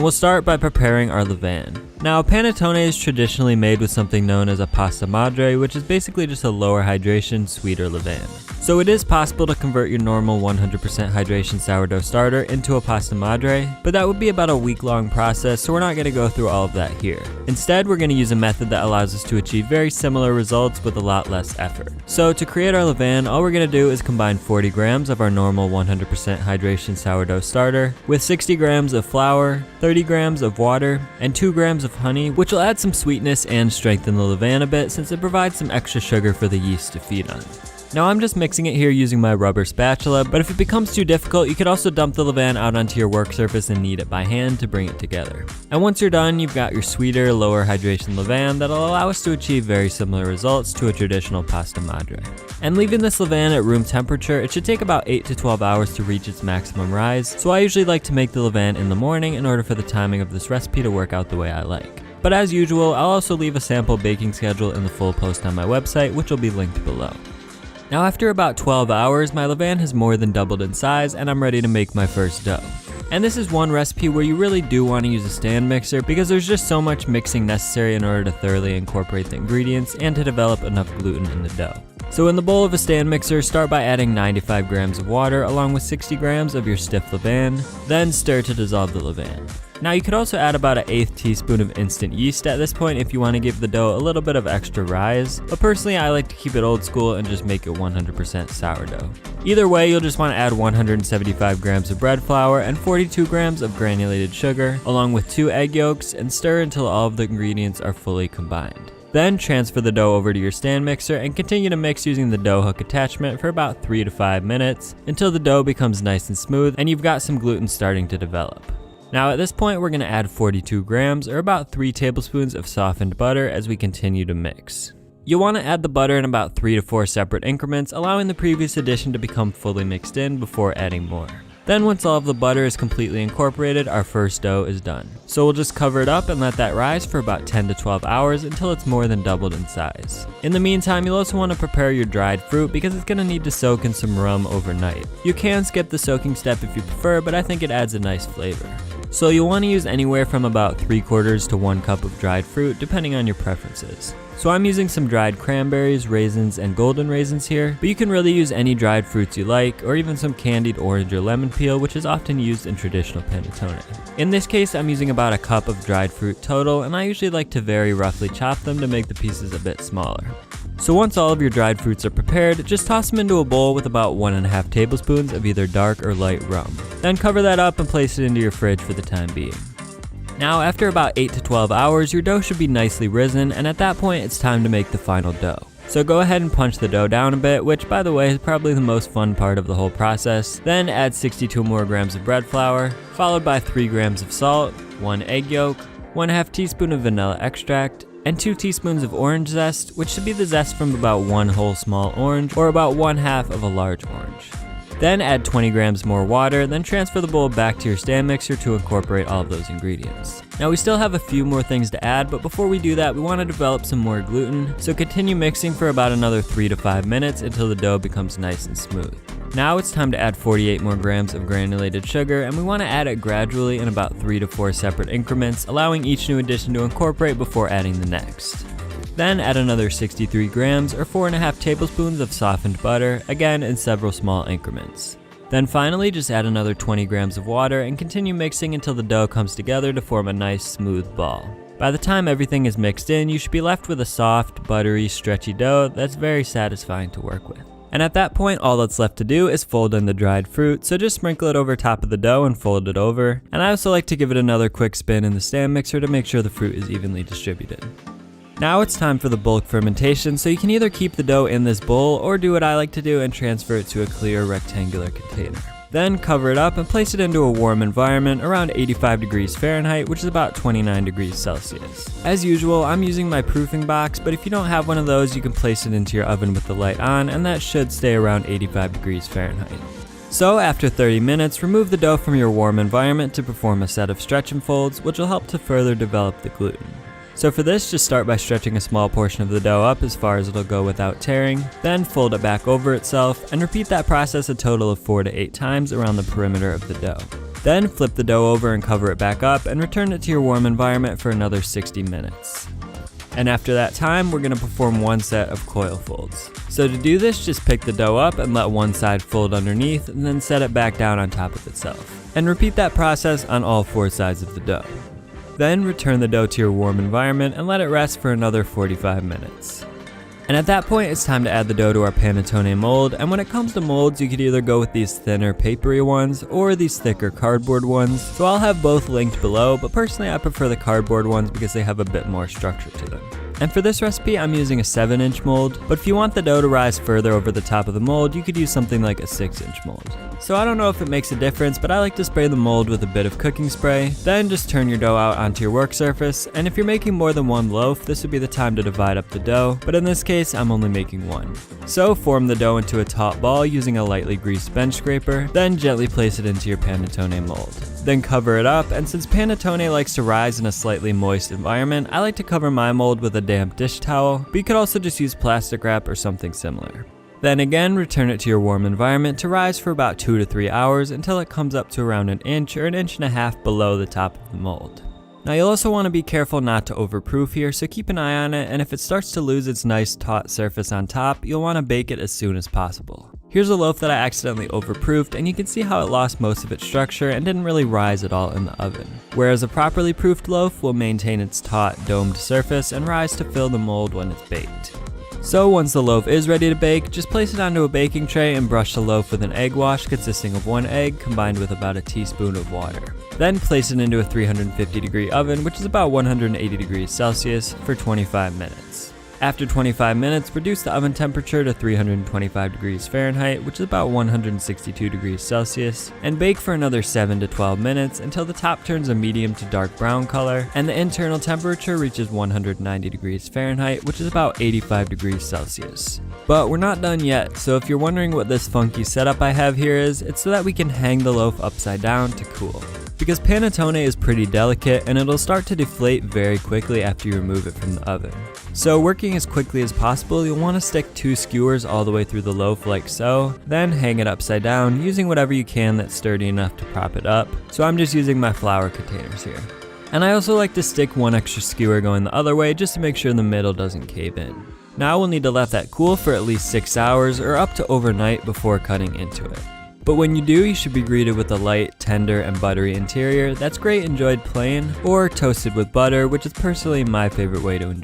We'll start by preparing our levain. Now, panettone is traditionally made with something known as a pasta madre, which is basically just a lower hydration, sweeter levain. So it is possible to convert your normal 100% hydration sourdough starter into a pasta madre, but that would be about a week-long process, so we're not going to go through all of that here. Instead, we're going to use a method that allows us to achieve very similar results with a lot less effort. So to create our levain, all we're going to do is combine 40 grams of our normal 100% hydration sourdough starter with 60 grams of flour, 30 grams of water, and 2 grams of honey, which will add some sweetness and strengthen the levain a bit since it provides some extra sugar for the yeast to feed on. Now I'm just mixing it here using my rubber spatula, but if it becomes too difficult, you could also dump the levain out onto your work surface and knead it by hand to bring it together. And once you're done, you've got your sweeter, lower hydration levain that'll allow us to achieve very similar results to a traditional pasta madre. And leaving this levain at room temperature, it should take about 8 to 12 hours to reach its maximum rise, so I usually like to make the levain in the morning in order for the timing of this recipe to work out the way I like. But as usual, I'll also leave a sample baking schedule in the full post on my website, which will be linked below. Now after about 12 hours, my levain has more than doubled in size and I'm ready to make my first dough. And this is one recipe where you really do want to use a stand mixer because there's just so much mixing necessary in order to thoroughly incorporate the ingredients and to develop enough gluten in the dough. So in the bowl of a stand mixer, start by adding 95 grams of water along with 60 grams of your stiff levain, then stir to dissolve the levain. Now you could also add about an 1/8 teaspoon of instant yeast at this point if you want to give the dough a little bit of extra rise, but personally I like to keep it old school and just make it 100% sourdough. Either way, you'll just want to add 175 grams of bread flour and 42 grams of granulated sugar, along with 2 egg yolks, and stir until all of the ingredients are fully combined. Then transfer the dough over to your stand mixer and continue to mix using the dough hook attachment for about 3 to 5 minutes until the dough becomes nice and smooth and you've got some gluten starting to develop. Now at this point we're going to add 42 grams or about 3 tablespoons of softened butter as we continue to mix. You'll want to add the butter in about 3 to 4 separate increments, allowing the previous addition to become fully mixed in before adding more. Then once all of the butter is completely incorporated, our first dough is done. So we'll just cover it up and let that rise for about 10 to 12 hours until it's more than doubled in size. In the meantime, you'll also want to prepare your dried fruit because it's going to need to soak in some rum overnight. You can skip the soaking step if you prefer, but I think it adds a nice flavor. So you'll want to use anywhere from about 3/4 to 1 cup of dried fruit depending on your preferences. So I'm using some dried cranberries, raisins, and golden raisins here, but you can really use any dried fruits you like, or even some candied orange or lemon peel, which is often used in traditional panettone. In this case, I'm using about a cup of dried fruit total, and I usually like to very roughly chop them to make the pieces a bit smaller. So once all of your dried fruits are prepared, just toss them into a bowl with about 1.5 tablespoons of either dark or light rum. Then cover that up and place it into your fridge for the time being. Now after about 8 to 12 hours, your dough should be nicely risen, and at that point it's time to make the final dough. So go ahead and punch the dough down a bit, which by the way is probably the most fun part of the whole process. Then add 62 more grams of bread flour, followed by 3 grams of salt, 1 egg yolk, 1/2 teaspoon of vanilla extract, and 2 teaspoons of orange zest, which should be the zest from about 1 whole small orange or about 1/2 of a large orange. Then add 20 grams more water, then transfer the bowl back to your stand mixer to incorporate all of those ingredients. Now we still have a few more things to add, but before we do that, we want to develop some more gluten, so continue mixing for about another 3 to 5 minutes until the dough becomes nice and smooth. Now it's time to add 48 more grams of granulated sugar, and we want to add it gradually in about 3 to 4 separate increments, allowing each new addition to incorporate before adding the next. Then add another 63 grams or 4.5 tablespoons of softened butter, again in several small increments. Then finally just add another 20 grams of water and continue mixing until the dough comes together to form a nice smooth ball. By the time everything is mixed in, you should be left with a soft, buttery, stretchy dough that's very satisfying to work with. And at that point, all that's left to do is fold in the dried fruit, so just sprinkle it over top of the dough and fold it over. And I also like to give it another quick spin in the stand mixer to make sure the fruit is evenly distributed. Now it's time for the bulk fermentation, so you can either keep the dough in this bowl or do what I like to do and transfer it to a clear rectangular container. Then cover it up and place it into a warm environment around 85 degrees Fahrenheit, which is about 29 degrees Celsius. As usual, I'm using my proofing box, but if you don't have one of those, you can place it into your oven with the light on, and that should stay around 85 degrees Fahrenheit. So after 30 minutes, remove the dough from your warm environment to perform a set of stretch and folds, which will help to further develop the gluten. So for this, just start by stretching a small portion of the dough up as far as it'll go without tearing, then fold it back over itself, and repeat that process a total of 4 to 8 times around the perimeter of the dough. Then flip the dough over and cover it back up and return it to your warm environment for another 60 minutes. And after that time, we're going to perform one set of coil folds. So to do this, just pick the dough up and let one side fold underneath and then set it back down on top of itself. And repeat that process on all 4 sides of the dough. Then return the dough to your warm environment and let it rest for another 45 minutes. And at that point, it's time to add the dough to our panettone mold, and when it comes to molds, you could either go with these thinner papery ones or these thicker cardboard ones. So I'll have both linked below, but personally I prefer the cardboard ones because they have a bit more structure to them. And for this recipe, I'm using a 7-inch mold, but if you want the dough to rise further over the top of the mold, you could use something like a 6-inch mold. So I don't know if it makes a difference, but I like to spray the mold with a bit of cooking spray, then just turn your dough out onto your work surface, and if you're making more than one loaf, this would be the time to divide up the dough, but in this case, I'm only making one. So form the dough into a taut ball using a lightly greased bench scraper, then gently place it into your panettone mold. Then cover it up, and since panettone likes to rise in a slightly moist environment, I like to cover my mold with a damp dish towel, but you could also just use plastic wrap or something similar. Then again, return it to your warm environment to rise for about 2 to 3 hours until it comes up to around an inch or an inch and a half below the top of the mold. Now you'll also want to be careful not to overproof here, so keep an eye on it, and if it starts to lose its nice taut surface on top, you'll want to bake it as soon as possible. Here's a loaf that I accidentally overproofed, and you can see how it lost most of its structure and didn't really rise at all in the oven. Whereas a properly proofed loaf will maintain its taut, domed surface and rise to fill the mold when it's baked. So once the loaf is ready to bake, just place it onto a baking tray and brush the loaf with an egg wash consisting of 1 egg combined with about a teaspoon of water. Then place it into a 350-degree oven, which is about 180 degrees Celsius, for 25 minutes. After 25 minutes, reduce the oven temperature to 325 degrees Fahrenheit, which is about 162 degrees Celsius, and bake for another 7 to 12 minutes until the top turns a medium to dark brown color and the internal temperature reaches 190 degrees Fahrenheit, which is about 85 degrees Celsius. But we're not done yet, so if you're wondering what this funky setup I have here is, it's so that we can hang the loaf upside down to cool. Because panettone is pretty delicate and it'll start to deflate very quickly after you remove it from the oven. So working as quickly as possible, you'll want to stick 2 skewers all the way through the loaf like so, then hang it upside down using whatever you can that's sturdy enough to prop it up. So I'm just using my flour containers here. And I also like to stick 1 extra skewer going the other way just to make sure the middle doesn't cave in. Now we'll need to let that cool for at least 6 hours or up to overnight before cutting into it. But when you do, you should be greeted with a light, tender, and buttery interior that's great enjoyed plain or toasted with butter, which is personally my favorite way to enjoy.